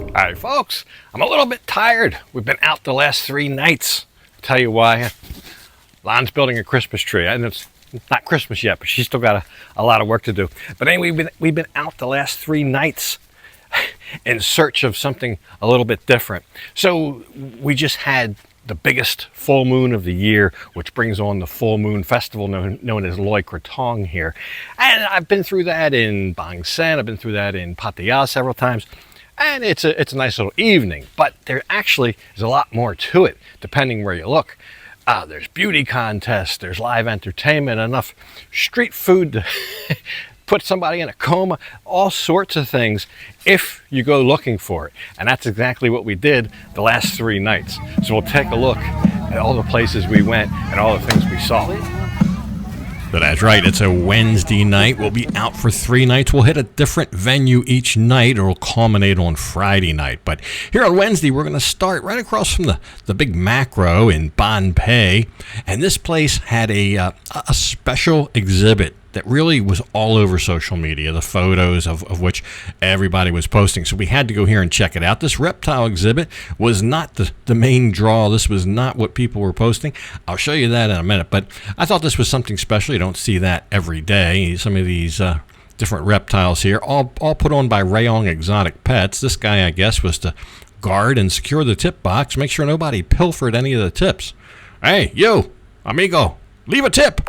All right, folks, I'm a little bit tired. We've been out the last 3 nights. I'll tell you why. Lon's building a Christmas tree, and it's not Christmas yet, but she's still got a lot of work to do. But anyway, we've been out the last 3 nights in search of something a little bit different. So we just had the biggest full moon of the year, which brings on the full moon festival known as Loy Krathong here. And I've been through that in Bang Sen, I've been through that in Pattaya several times. And it's a nice little evening, but there actually is a lot more to it, depending where you look. There's beauty contests, there's live entertainment, enough street food to put somebody in a coma, all sorts of things if you go looking for it. And that's exactly what we did the last 3 nights. So we'll take a look at all the places we went and all the things we saw. So that's right, it's a Wednesday night. We'll be out for 3 nights. We'll hit a different venue each night, or we'll culminate on Friday night. But here on Wednesday, we're going to start right across from the big macro in Ban Pay. And this place had a special exhibit that really was all over social media, the photos of which everybody was posting. So we had to go here and check it out. This reptile exhibit was not the main draw. This was not what people were posting. I'll show you that in a minute. But I thought this was something special. You don't see that every day. Some of these different reptiles here, all put on by Rayong Exotic Pets. This guy, I guess, was to guard and secure the tip box, make sure nobody pilfered any of the tips. Hey, you, amigo, leave a tip.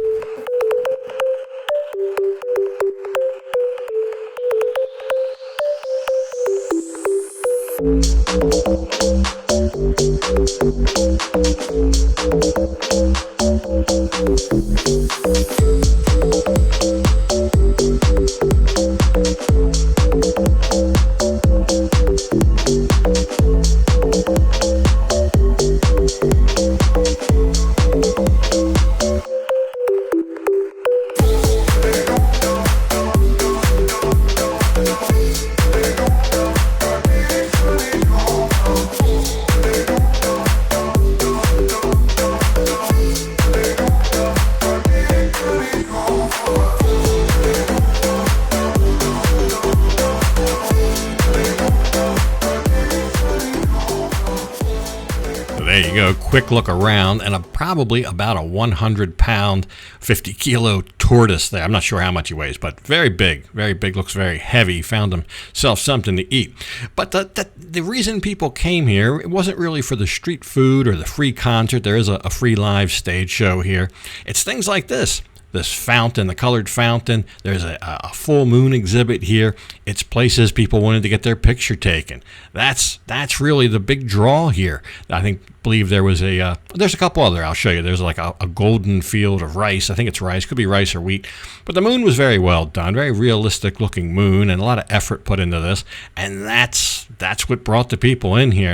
There you go, quick look around, and probably about a 100-pound, 50-kilo tortoise there. I'm not sure how much he weighs, but very big, looks very heavy. Found himself something to eat. But the reason people came here, it wasn't really for the street food or the free concert. There is a free live stage show here. It's things like this fountain, the colored fountain. There's a full moon exhibit here. It's places people wanted to get their picture taken. That's really the big draw here. I believe there was there's a couple other I'll show you. There's like a golden field of rice. I think it's rice, could be rice or wheat. But the moon was very well done, very realistic looking moon, and a lot of effort put into this. And that's what brought the people in here.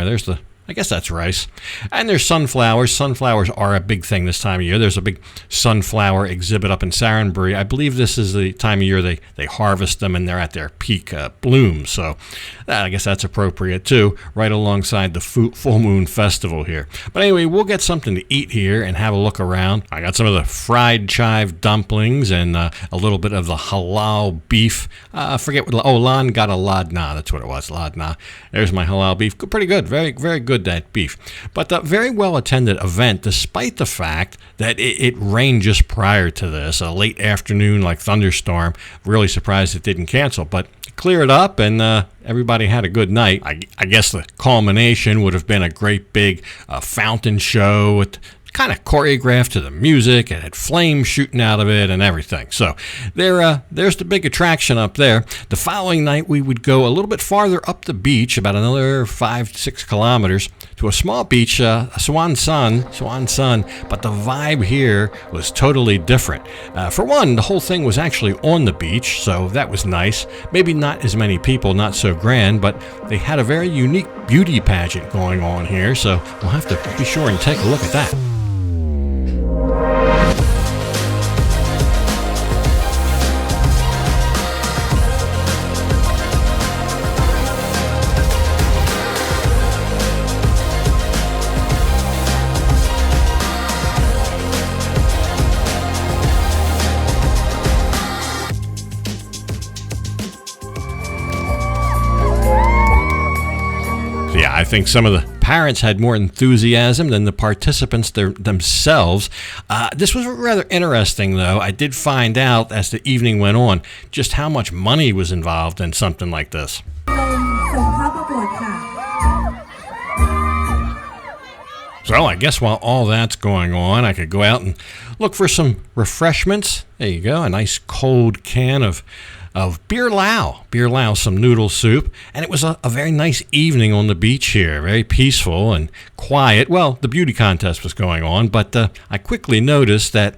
I guess that's rice. And there's sunflowers. Sunflowers are a big thing this time of year. There's a big sunflower exhibit up in Saranbury. I believe this is the time of year they harvest them and they're at their peak bloom. So I guess that's appropriate too, right alongside the Full Moon Festival here. But anyway, we'll get something to eat here and have a look around. I got some of the fried chive dumplings and a little bit of the halal beef. I forget what, Lan got a ladna. That's what it was, ladna. There's my halal beef. Pretty good, very, very good. That beef. But a very well attended event, despite the fact that it rained just prior to this, a late afternoon like thunderstorm. Really surprised it didn't cancel, but cleared up and everybody had a good night. I guess the culmination would have been a great big fountain show with kind of choreographed to the music. It had flames shooting out of it and everything. So there's the big attraction up there. The following night, we would go a little bit farther up the beach, about another 5-6 kilometers, to a small beach, Swan Sun, but the vibe here was totally different. For one, the whole thing was actually on the beach, so that was nice. Maybe not as many people, not so grand, but they had a very unique beauty pageant going on here, so we'll have to be sure and take a look at that. I think some of the parents had more enthusiasm than the participants themselves. This was rather interesting, though. I did find out as the evening went on just how much money was involved in something like this. So I guess while all that's going on, I could go out and look for some refreshments. There you go, a nice cold can of beer lao, some noodle soup. And it was a very nice evening on the beach here, very peaceful and quiet. Well, the beauty contest was going on, but I quickly noticed that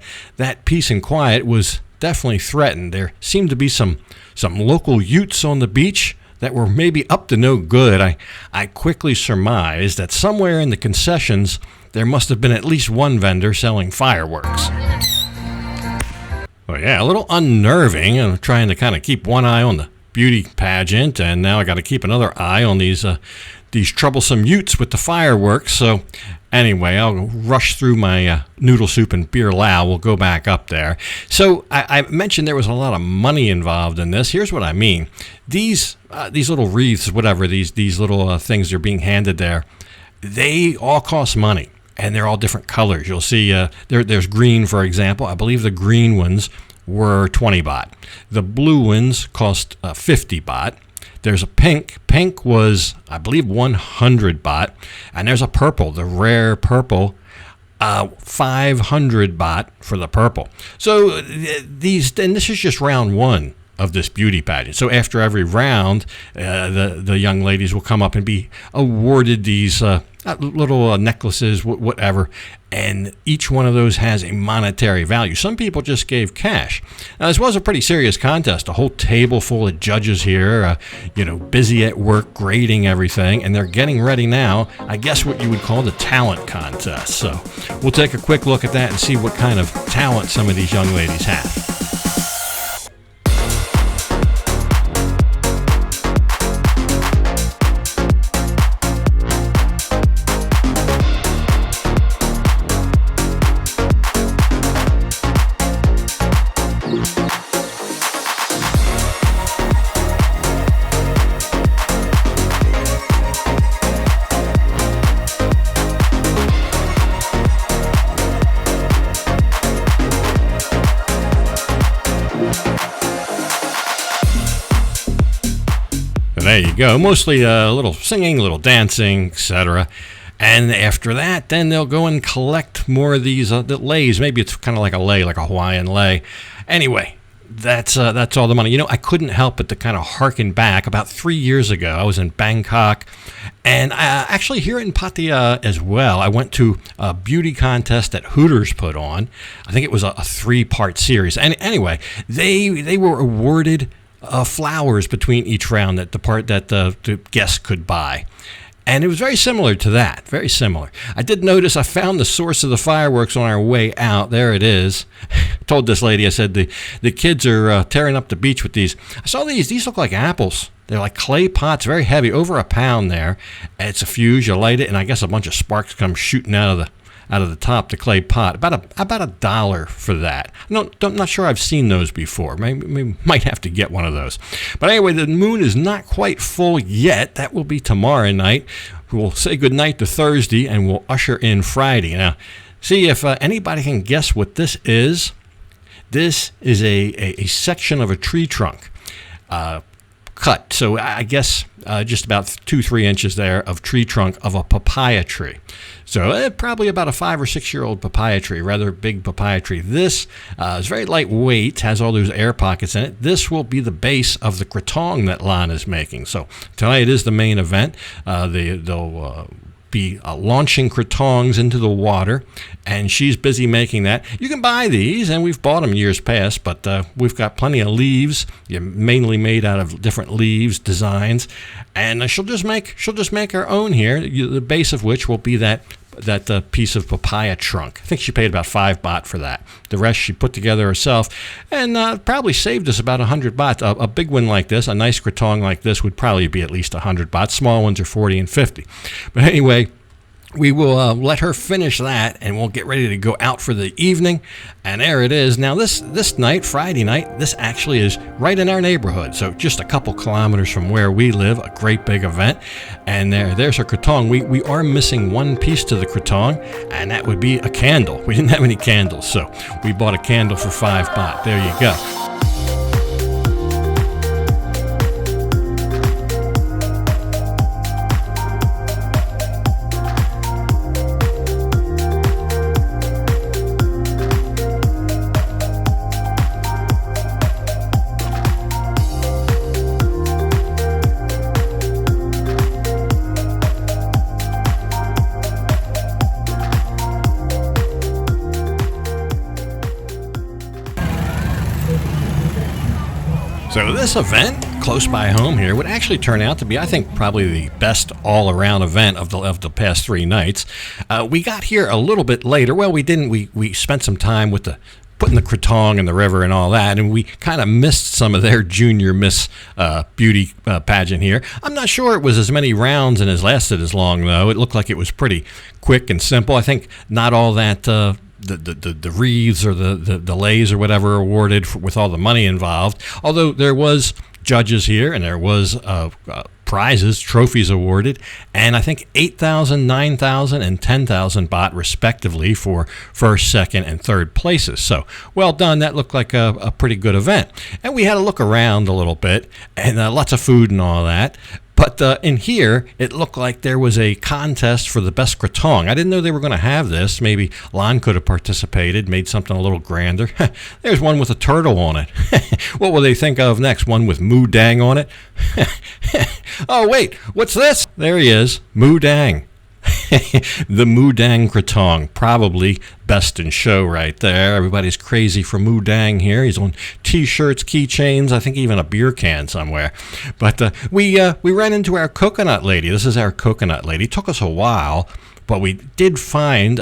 peace and quiet was definitely threatened. There seemed to be some local Utes on the beach that were maybe up to no good. I quickly surmised that somewhere in the concessions there must have been at least one vendor selling fireworks. Well, yeah, a little unnerving. I'm trying to kind of keep one eye on the beauty pageant, and now I got to keep another eye on these troublesome Utes with the fireworks. So anyway, I'll rush through my noodle soup and beer lao. We'll go back up there. So I mentioned there was a lot of money involved in this. Here's what I mean. These little wreaths, whatever, these little things that are being handed there, they all cost money. And they're all different colors. You'll see there's green, for example. I believe the green ones were 20 baht. The blue ones cost 50 baht. There's a pink. Pink was, I believe, 100 baht. And there's a purple, the rare purple, 500 baht for the purple. So and this is just round one of this beauty pageant. So after every round, the young ladies will come up and be awarded these little necklaces, whatever, and each one of those has a monetary value. Some people just gave cash. Now, this was a pretty serious contest. A whole table full of judges here, busy at work, grading everything, and they're getting ready now, I guess what you would call the talent contest. So we'll take a quick look at that and see what kind of talent some of these young ladies have. There you go. Mostly a little singing, a little dancing, etc. And after that, then they'll go and collect more of these the leis. Maybe it's kind of like a lei, like a Hawaiian lei. Anyway, that's all the money. I couldn't help but to kind of harken back. About 3 years ago, I was in Bangkok, and actually here in Pattaya as well. I went to a beauty contest that Hooters put on. I think it was a 3-part series. And anyway, they were awarded flowers between each round that the guests could buy. And it was very similar to that, very similar. I did notice I found the source of the fireworks on our way out. There it is. I told this lady, I said, the kids are tearing up the beach with these. I saw these look like apples. They're like clay pots, very heavy, over a pound there. It's a fuse, you light it, and I guess a bunch of sparks come shooting out of the top, the clay pot. About $1 for that. I'm not sure I've seen those before. Maybe might have to get one of those. But anyway, the moon is not quite full yet. That will be tomorrow night. We'll say goodnight to Thursday, and we'll usher in Friday. Now, see if anybody can guess what this is. This is a section of a tree trunk. Cut. So I guess just about 2-3 inches there of tree trunk of a papaya tree. So probably about a 5 or 6 year old papaya tree, rather big papaya tree. This is very lightweight, has all those air pockets in it. This will be the base of the krathong that Lan is making. So tonight is the main event. They'll be launching krathongs into the water, and she's busy making that. You can buy these, and we've bought them years past, but we've got plenty of leaves, mainly made out of different leaves, designs, and she'll just make her own here, the base of which will be that piece of papaya trunk. I think she paid about 5 baht for that. The rest she put together herself, and probably saved us about 100 baht. A big one like this, a nice krathong like this, would probably be at least 100 baht. Small ones are 40 and 50. But anyway, we will let her finish that, and we'll get ready to go out for the evening. And there it is. Now this night, Friday night, this actually is right in our neighborhood, so just a couple kilometers from where we live. A great big event. And there's our krathong. We are missing one piece to the krathong, and that would be a candle. We didn't have any candles, so we bought a candle for 5 baht. There you go. So this event, close by home here, would actually turn out to be, I think, probably the best all-around event of the past 3 nights. We got here a little bit later. Well, we didn't. We spent some time with putting the krathong in the river and all that, and we kind of missed some of their junior Miss beauty pageant here. I'm not sure it was as many rounds and has lasted as long, though. It looked like it was pretty quick and simple. I think not all that... The wreaths or the leis or whatever awarded with all the money involved, although there was judges here and there was prizes, trophies awarded, and I think 8,000, 9,000, and 10,000 baht respectively for first, second, and third places. So well done. That looked like a pretty good event. And we had to look around a little bit, and lots of food and all that. But in here, it looked like there was a contest for the best krathong. I didn't know they were going to have this. Maybe Lon could have participated, made something a little grander. There's one with a turtle on it. What will they think of next? One with Moo Dang on it? Oh, wait, what's this? There he is, Moo Dang. The Moo Dang krathong, probably best in show right there. Everybody's crazy for Moo Dang here. He's on T-shirts, keychains, I think even a beer can somewhere. But we ran into our coconut lady. This is our coconut lady. It took us a while, but we did find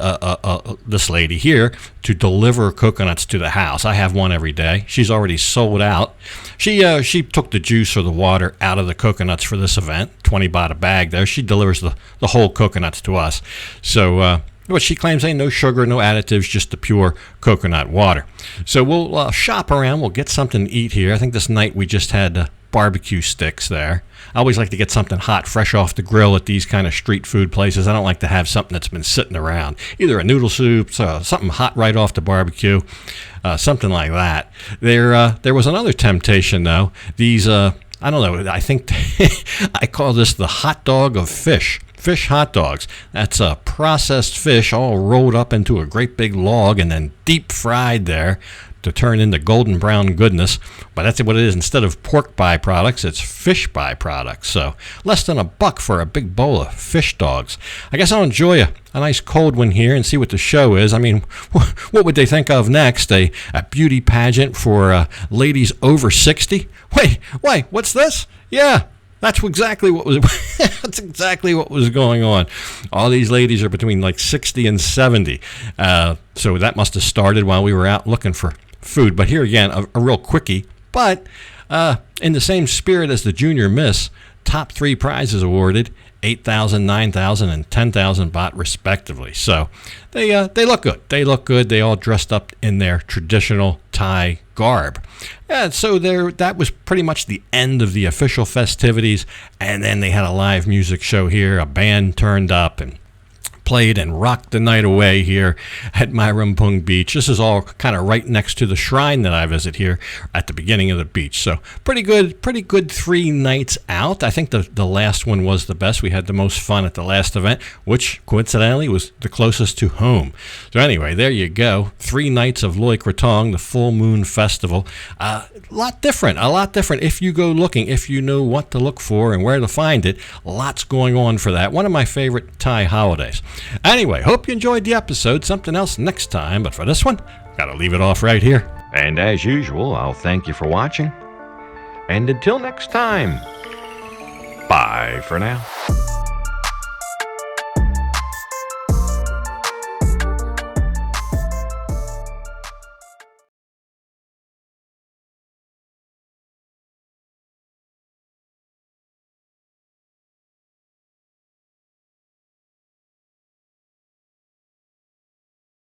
this lady here to deliver coconuts to the house. I have one every day. She's already sold out. She took the juice or the water out of the coconuts for this event. 20 baht a bag there. She delivers the whole coconuts to us. So what she claims ain't no sugar, no additives, just the pure coconut water. So we'll shop around. We'll get something to eat here. I think this night we just had barbecue sticks there. I always like to get something hot, fresh off the grill at these kind of street food places. I don't like to have something that's been sitting around. Either a noodle soup, something hot right off the barbecue, something like that. There was another temptation, though. These, I don't know, I think I call this the hot dog of fish. Fish hot dogs. That's a processed fish all rolled up into a great big log and then deep fried there to turn into golden brown goodness. But that's what it is. Instead of pork byproducts, it's fish byproducts. So less than $1 for a big bowl of fish dogs. I guess I'll enjoy a nice cold one here and see what the show is. I mean, what would they think of next? A beauty pageant for ladies over 60? Wait, what's this? Yeah. That's exactly what was that's exactly what was going on. All these ladies are between like 60 and 70. So that must have started while we were out looking for food. But here again, a real quickie. But in the same spirit as the Junior Miss, top 3 prizes awarded, 8,000, 9,000, and 10,000 baht respectively. So they look good. They look good. They all dressed up in their traditional Thai garb. And so that was pretty much the end of the official festivities. And then they had a live music show here. A band turned up and played and rocked the night away here at Myrampung Beach. This is all kind of right next to the shrine that I visit here at the beginning of the beach. So pretty good 3 nights out. I think the last one was the best. We had the most fun at the last event, which coincidentally was the closest to home. So anyway, there you go. 3 nights of Loy Krathong, the Full Moon Festival. A lot different if you go looking, if you know what to look for and where to find it. Lots going on for that. One of my favorite Thai holidays. Anyway, hope you enjoyed the episode. Something else next time, but for this one, gotta leave it off right here. And as usual, I'll thank you for watching. And until next time, bye for now.